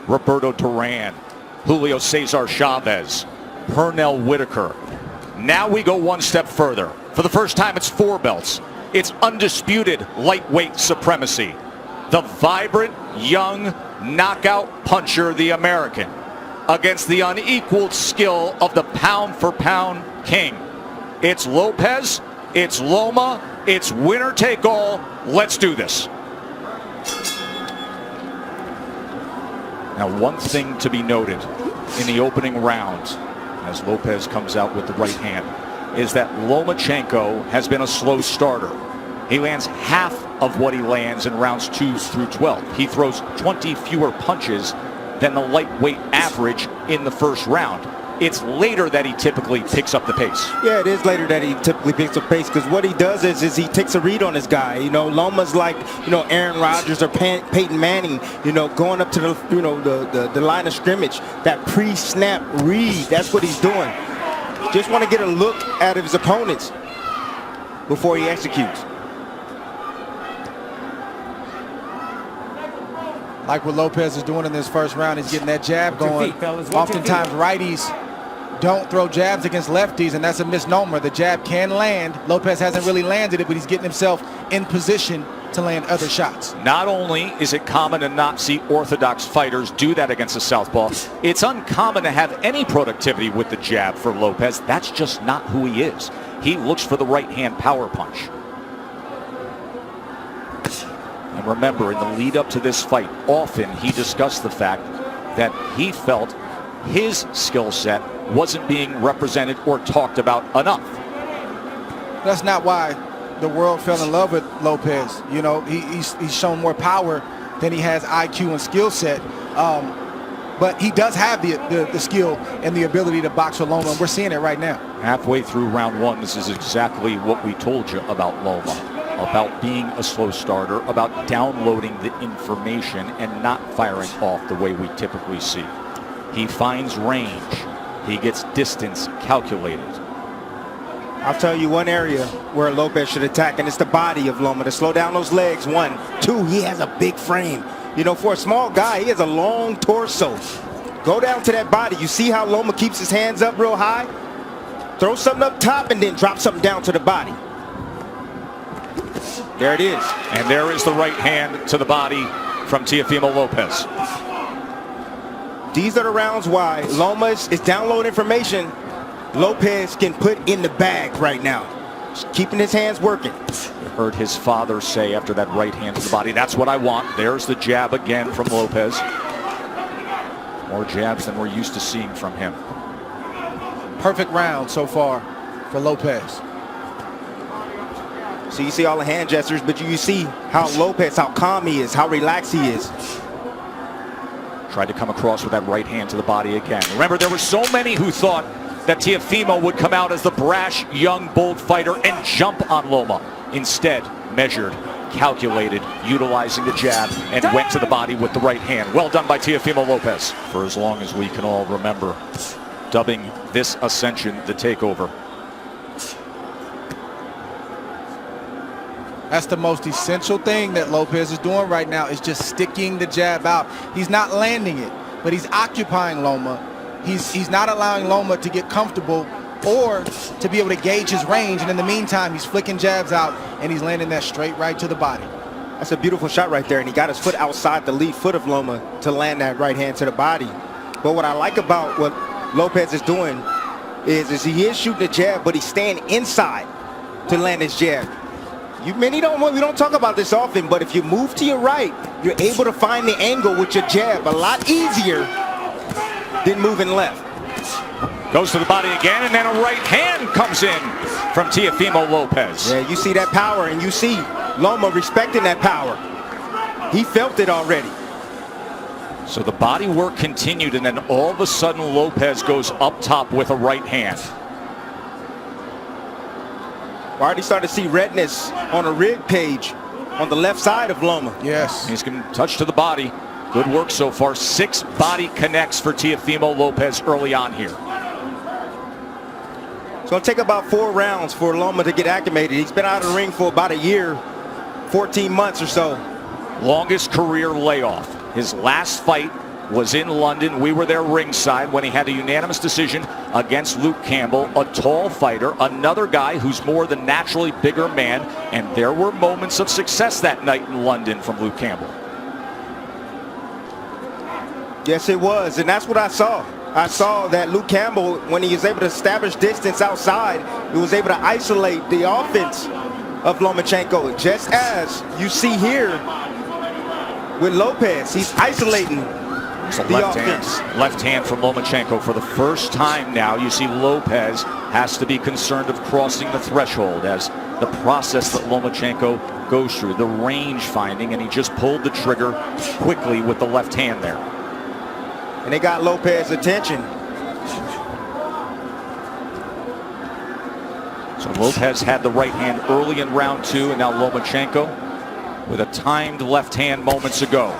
Roberto Duran, Julio Cesar Chavez, Pernell Whitaker. Now we go one step further. For the first time, it's 4 belts. It's undisputed lightweight supremacy. The vibrant, young, knockout puncher, the American, against the unequaled skill of the pound-for-pound king. It's Lopez, it's Loma, it's winner take all. Let's do this. Now, one thing to be noted in the opening round, as Lopez comes out with the right hand, is that Lomachenko has been a slow starter. He lands half of what he lands in rounds 2 through 12. He throws 20 fewer punches than the lightweight average in the first round. It's later that he typically picks up the pace. Yeah, it is later that he typically picks up pace, because what he does is he takes a read on his guy. You know, Loma's like, you know, Aaron Rodgers or Peyton Manning, you know, going up to the, you know, the line of scrimmage. That pre-snap read, that's what he's doing. Just want to get a look at his opponents before he executes. Like what Lopez is doing in this first round, he's getting that jab going. Oftentimes righties don't throw jabs against lefties, and that's a misnomer. The jab can land. Lopez hasn't really landed it, but he's getting himself in position to land other shots. Not only is it common to not see orthodox fighters do that against a southpaw, it's uncommon to have any productivity with the jab for Lopez. That's just not who he is. He looks for the right hand power punch. And remember, in the lead up to this fight, often he discussed the fact that he felt his skill set wasn't being represented or talked about enough. That's not why the world fell in love with Lopez. You know, he's shown more power than he has IQ and skill set. But he does have the skill and the ability to box with Loma, and we're seeing it right now. Halfway through round 1, this is exactly what we told you about Loma. About being a slow starter, about downloading the information and not firing off the way we typically see. He finds range. He gets distance calculated. I'll tell you one area where Lopez should attack, and it's the body of Loma, to slow down those legs. 1, 2, he has a big frame. You know, for a small guy, he has a long torso. Go down to that body. You see how Loma keeps his hands up real high? Throw something up top and then drop something down to the body. There it is. And there is the right hand to the body from Teofimo Lopez. These are the rounds why Loma is downloading information Lopez can put in the bag right now. Just keeping his hands working. You heard his father say after that right hand to the body, that's what I want. There's the jab again from Lopez. More jabs than we're used to seeing from him. Perfect round so far for Lopez. So you see all the hand gestures, but you see how Lopez, how calm he is, how relaxed he is. Tried to come across with that right hand to the body again. Remember, there were so many who thought that Teofimo would come out as the brash, young, bold fighter and jump on Loma. Instead, measured, calculated, utilizing the jab, and went to the body with the right hand. Well done by Teofimo Lopez. For as long as we can all remember, dubbing this ascension the takeover. That's the most essential thing that Lopez is doing right now, is just sticking the jab out. He's not landing it, but he's occupying Loma. He's not allowing Loma to get comfortable or to be able to gauge his range. And in the meantime, he's flicking jabs out, and he's landing that straight right to the body. That's a beautiful shot right there, and he got his foot outside the lead foot of Loma to land that right hand to the body. But what I like about what Lopez is doing is he is shooting the jab, but he's staying inside to land his jab. We don't talk about this often, but if you move to your right, you're able to find the angle with your jab a lot easier than moving left. Goes to the body again, and then a right hand comes in from Teofimo Lopez. Yeah, you see that power, and you see Loma respecting that power. He felt it already. So the body work continued, and then all of a sudden Lopez goes up top with a right hand. We already started to see redness on a rib cage on the left side of Loma. Yes. He's going to touch to the body. Good work so far. 6 body connects for Teofimo Lopez early on here. It's going to take about 4 rounds for Loma to get acclimated. He's been out of the ring for about a year, 14 months or so. Longest career layoff. His last fight was in London. We were there ringside when he had a unanimous decision against Luke Campbell, a tall fighter, another guy who's more than naturally bigger man, and there were moments of success that night in London from Luke Campbell. Yes, it was, and that's what I saw. I saw that Luke Campbell, when he was able to establish distance outside, he was able to isolate the offense of Lomachenko, just as you see here with Lopez. He's isolating the offense. Left hand from Lomachenko. For the first time now, you see Lopez has to be concerned of crossing the threshold as the process that Lomachenko goes through, the range finding, and he just pulled the trigger quickly with the left hand there. And they got Lopez's attention. So Lopez had the right hand early in round 2, and now Lomachenko with a timed left hand moments ago.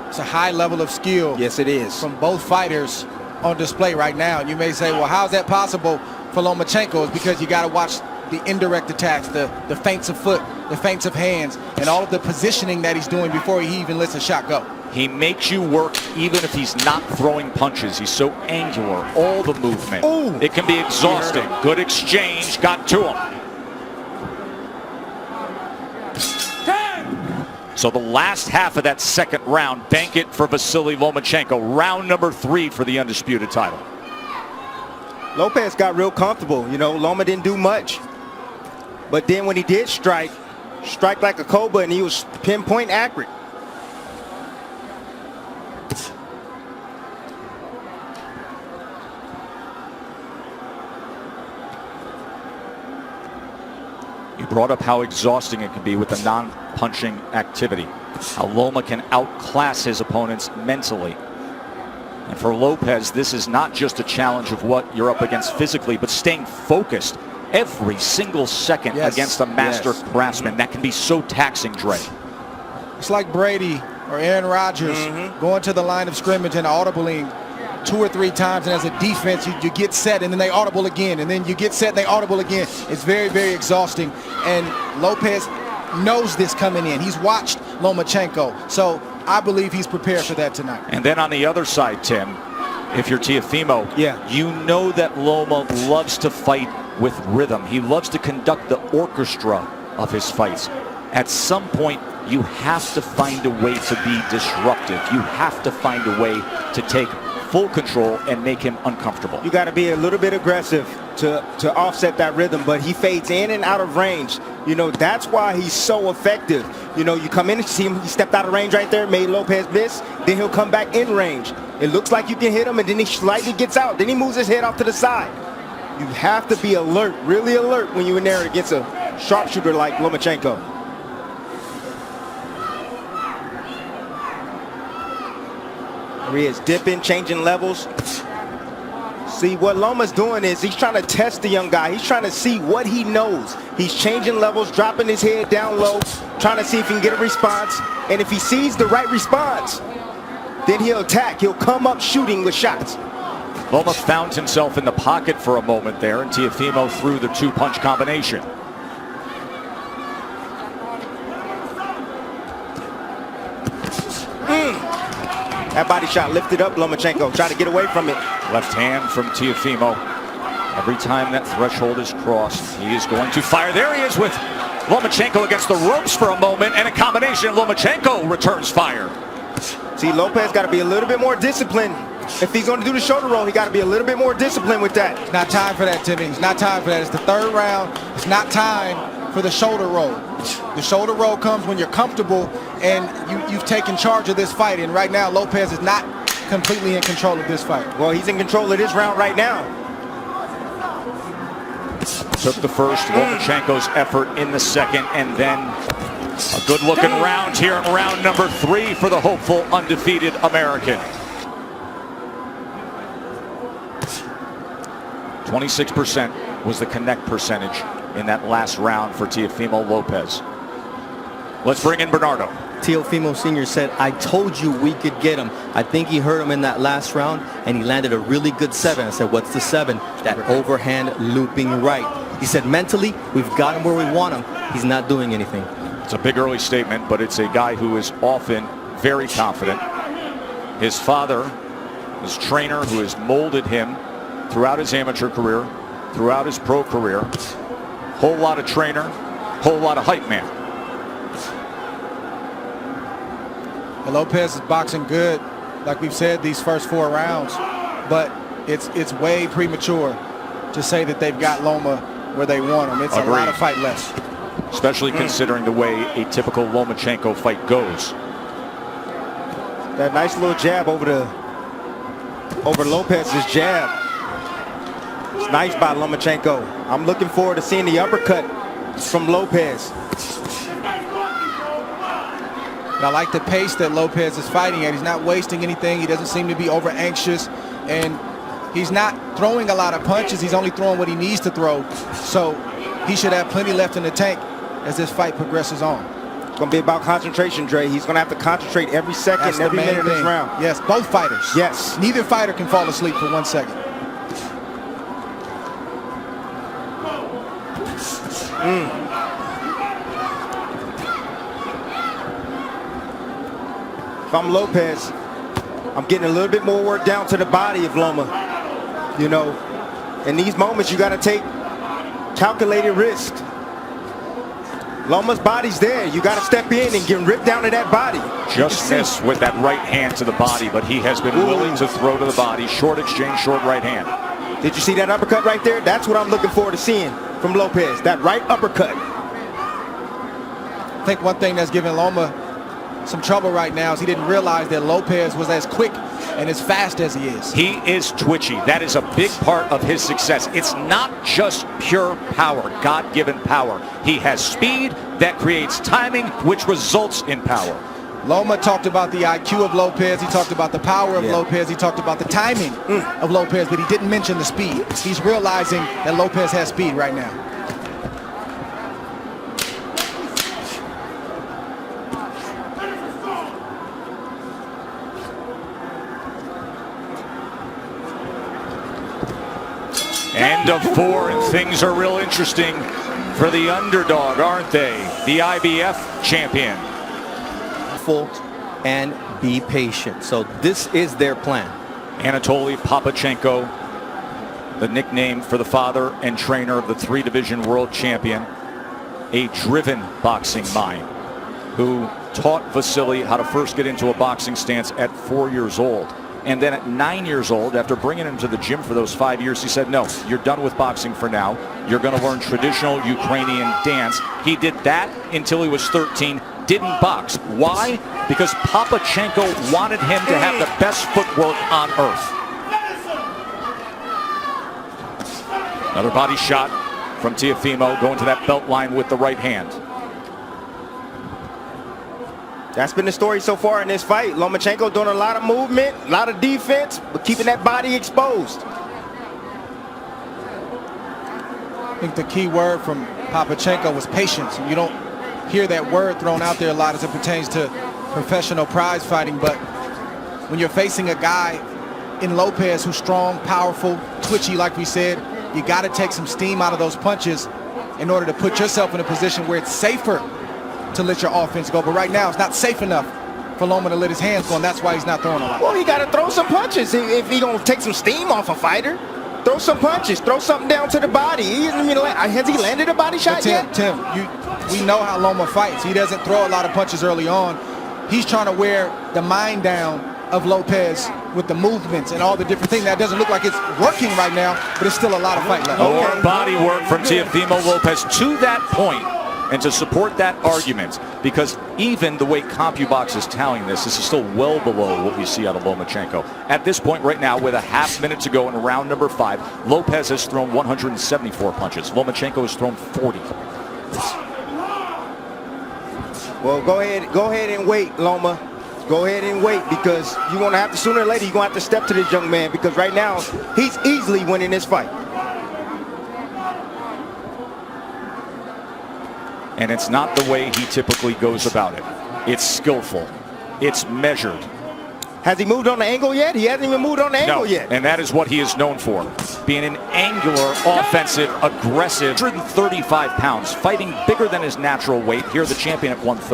It's a high level of skill. Yes, it is. From both fighters on display right now. You may say, well, how is that possible for Lomachenko? It's because you got to watch the indirect attacks, the feints of foot, the feints of hands, and all of the positioning that he's doing before he even lets a shot go. He makes you work even if he's not throwing punches. He's so angular, all the movement. Ooh. It can be exhausting. Good exchange, got to him. So the last half of that second round, bank it for Vasiliy Lomachenko. Round number 3 for the undisputed title. Lopez got real comfortable. You know, Loma didn't do much. But then when he did strike like a cobra, and he was pinpoint accurate. You brought up how exhausting it can be with the non-punching activity. How Loma can outclass his opponents mentally. And for Lopez, this is not just a challenge of what you're up against physically, but staying focused every single second against a master craftsman. That can be so taxing, Dre. It's like Brady or Aaron Rodgers going to the line of scrimmage and audibling 2 or 3 times, and as a defense you get set and then they audible again, and then you get set and they audible again. It's very, very exhausting, and Lopez knows this coming in. He's watched Lomachenko, so I believe he's prepared for that tonight. And then on the other side, Tim, if you're Teofimo, you know that Loma loves to fight with rhythm. He loves to conduct the orchestra of his fights. At some point, you have to find a way to be disruptive. You have to find a way to take full control and make him uncomfortable. You got to be a little bit aggressive to offset that rhythm, but he fades in and out of range. You know, that's why he's so effective. You know, you come in and see him, he stepped out of range right there, made Lopez miss, then he'll come back in range. It looks like you can hit him, and then he slightly gets out. Then he moves his head off to the side. You have to be alert, really alert, when you're in there against a sharpshooter like Lomachenko. There he is, dipping, changing levels. See, what Loma's doing is he's trying to test the young guy. He's trying to see what he knows. He's changing levels, dropping his head down low, trying to see if he can get a response. And if he sees the right response, then he'll attack. He'll come up shooting with shots. Loma found himself in the pocket for a moment there, and Teofimo threw the 2-punch combination. That body shot lifted up Lomachenko, tried to get away from it. Left hand from Teofimo. Every time that threshold is crossed, he is going to fire. There he is with Lomachenko against the ropes for a moment, and a combination. Lomachenko returns fire. See, Lopez got to be a little bit more disciplined. If he's going to do the shoulder roll, he got to be a little bit more disciplined with that. It's not time for that, Timmy. It's not time for that. It's the 3rd round. It's not time for the shoulder roll. The shoulder roll comes when you're comfortable and you've taken charge of this fight. And right now, Lopez is not completely in control of this fight. Well, he's in control of this round right now. Took the first, Lomachenko's effort in the second, and then a good-looking round here in round number 3 for the hopeful undefeated American. 26% was the connect percentage in that last round for Teofimo Lopez. Let's bring in Bernardo. Teofimo Sr. said, I told you we could get him. I think he hurt him in that last round, and he landed a really good 7. I said, what's the 7? That overhand looping right. He said, mentally, we've got him where we want him. He's not doing anything. It's a big early statement, but it's a guy who is often very confident. His father, his trainer, who has molded him throughout his amateur career, throughout his pro career. Whole lot of trainer, whole lot of hype man. Well, Lopez is boxing good, like we've said, these first 4 rounds, but it's way premature to say that they've got Loma where they want him. It's a lot of fight left. Especially considering the way a typical Lomachenko fight goes. That nice little jab over Lopez's jab. It's nice by Lomachenko. I'm looking forward to seeing the uppercut from Lopez. And I like the pace that Lopez is fighting at. He's not wasting anything. He doesn't seem to be over anxious, and he's not throwing a lot of punches. He's only throwing what he needs to throw. So he should have plenty left in the tank as this fight progresses on. It's going to be about concentration, Dre. He's going to have to concentrate every second, every minute of this round. Yes, both fighters. Yes. Neither fighter can fall asleep for 1 second. If I'm Lopez, I'm getting a little bit more work down to the body of Loma. You know, in these moments, you got to take calculated risk. Loma's body's there. You got to step in and get ripped down to that body. Just missed with that right hand to the body, but he has been willing to throw to the body. Short exchange, short right hand. Did you see that uppercut right there? That's what I'm looking forward to seeing from Lopez. That right uppercut. I think one thing that's giving Loma some trouble right now is he didn't realize that Lopez was as quick and as fast as he is. He is twitchy. That is a big part of his success. It's not just pure power, God-given power. He has speed that creates timing, which results in power. Loma talked about the IQ of Lopez. He talked about the power of Lopez. He talked about the timing of Lopez, but he didn't mention the speed. He's realizing that Lopez has speed right now. End of 4, and things are real interesting for the underdog, aren't they? The IBF champion. And be patient. So this is their plan. Anatoly Papachenko, the nickname for the father and trainer of the 3-division world champion, a driven boxing mind who taught Vasiliy how to first get into a boxing stance at 4 years old. And then at 9 years old, after bringing him to the gym for those 5 years, he said, no, you're done with boxing for now. You're going to learn traditional Ukrainian dance. He did that until he was 13, didn't box. Why? Because Papachenko wanted him to have the best footwork on earth. Another body shot from Teofimo, going to that belt line with the right hand. That's been the story so far in this fight. Lomachenko doing a lot of movement, a lot of defense, but keeping that body exposed. I think the key word from Papachenko was patience. You don't hear that word thrown out there a lot as it pertains to professional prize fighting, but when you're facing a guy in Lopez who's strong, powerful, twitchy, like we said, you got to take some steam out of those punches in order to put yourself in a position where it's safer to let your offense go. But right now, it's not safe enough for Loma to let his hands go, and that's why he's not throwing a lot. Well, he got to throw some punches if he gonna take some steam off a fighter. Throw some punches, throw something down to the body. Has he landed a body shot yet? Tim, we know how Loma fights. He doesn't throw a lot of punches early on. He's trying to wear the mind down of Lopez with the movements and all the different things. That doesn't look like it's working right now, but it's still a lot of fight left. More body work from Teofimo Lopez to that point. And to support that argument, because even the way CompuBox is tallying this is still well below what we see out of Lomachenko. At this point right now, with a half minute to go in round number 5, Lopez has thrown 174 punches. Lomachenko has thrown 40. Well, go ahead and wait, Loma. Go ahead and wait, because you're going to have to, sooner or later, you're going to have to step to this young man, because right now, he's easily winning this fight. And it's not the way he typically goes about it. It's skillful. It's measured. Has he moved on the angle yet? He hasn't even moved on the angle yet. And that is what he is known for. Being an angular, offensive, aggressive, 135 pounds, fighting bigger than his natural weight. Here the champion at 130.